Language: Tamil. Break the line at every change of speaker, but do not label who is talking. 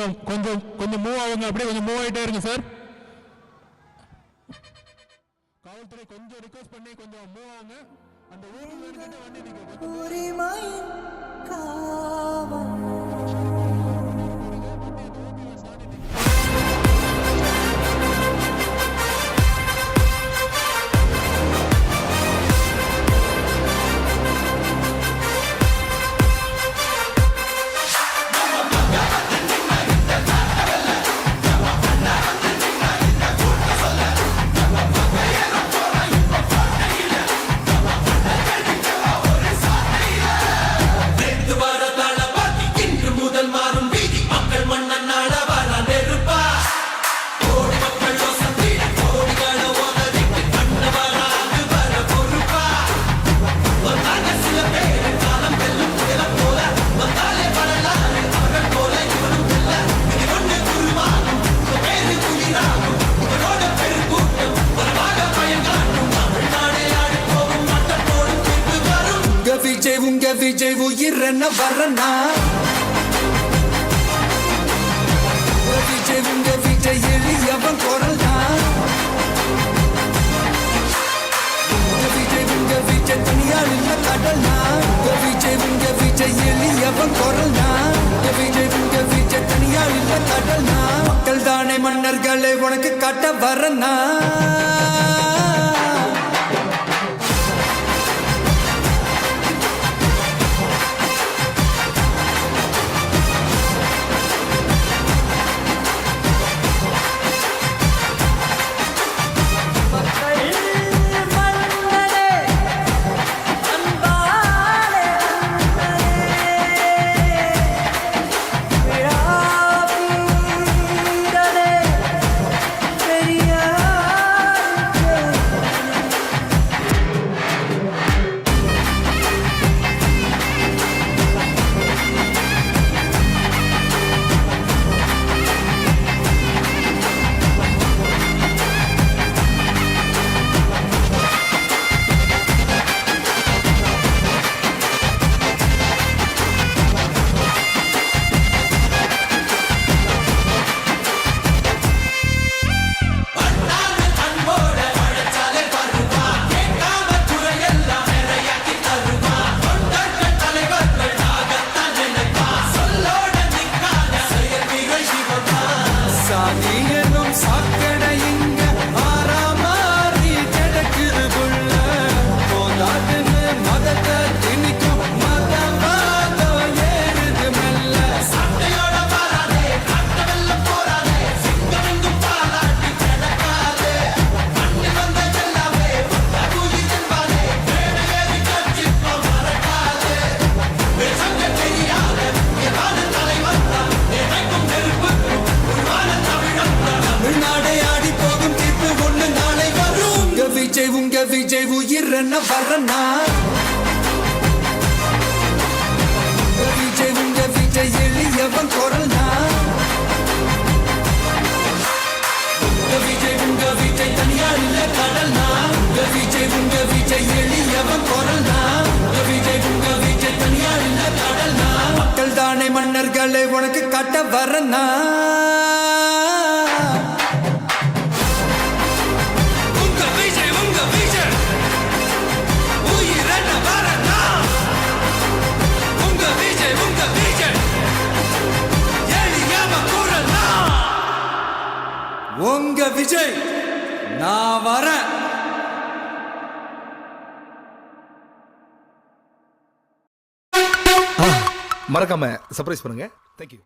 கொஞ்சம் கொஞ்சம் கொஞ்சம் மூவ் ஆகுங்க, அப்படியே கொஞ்சம் மூவ் ஆகிட்டே இருங்க சார். காவல்துறை கொஞ்சம் ரிக்வெஸ்ட் பண்ணி கொஞ்சம் மூவ் ஆகுங்க. அந்த ஊருக்கு வண்டி நிற்கும்.
உங்க விஜய் உயிரன வரனா விஜய் உங்க விஜய் எளியவன் குரல்னா விஜய் உங்க விஜய் தனியால் இல்ல கடல்னா விஜய் உங்க விஜய் எளியவன் குரல்னா விஜய் உங்க விஜய் தனியால் இல்ல கடல்னா மக்கள் தானே மன்னர்களை உனக்கு காட்ட வரனா உங்க விஜய் உயிரன வரனா விஜய் உங்க விஜய் எளியவன் குரல்னா விஜய் உங்க விஜய் தனியால் இல்ல கடல்னா விஜய் உங்க விஜய் எளியவன் குரல்னா விஜய் உங்க விஜய் தனியால் இல்ல கடல்னா மக்கள் தானே மன்னர்களை உனக்கு காட்ட வரனா உங்க விஜய் நான் வரேன்.
மறக்காம சர்ப்ரைஸ் பண்ணுங்க. தேங்க்யூ.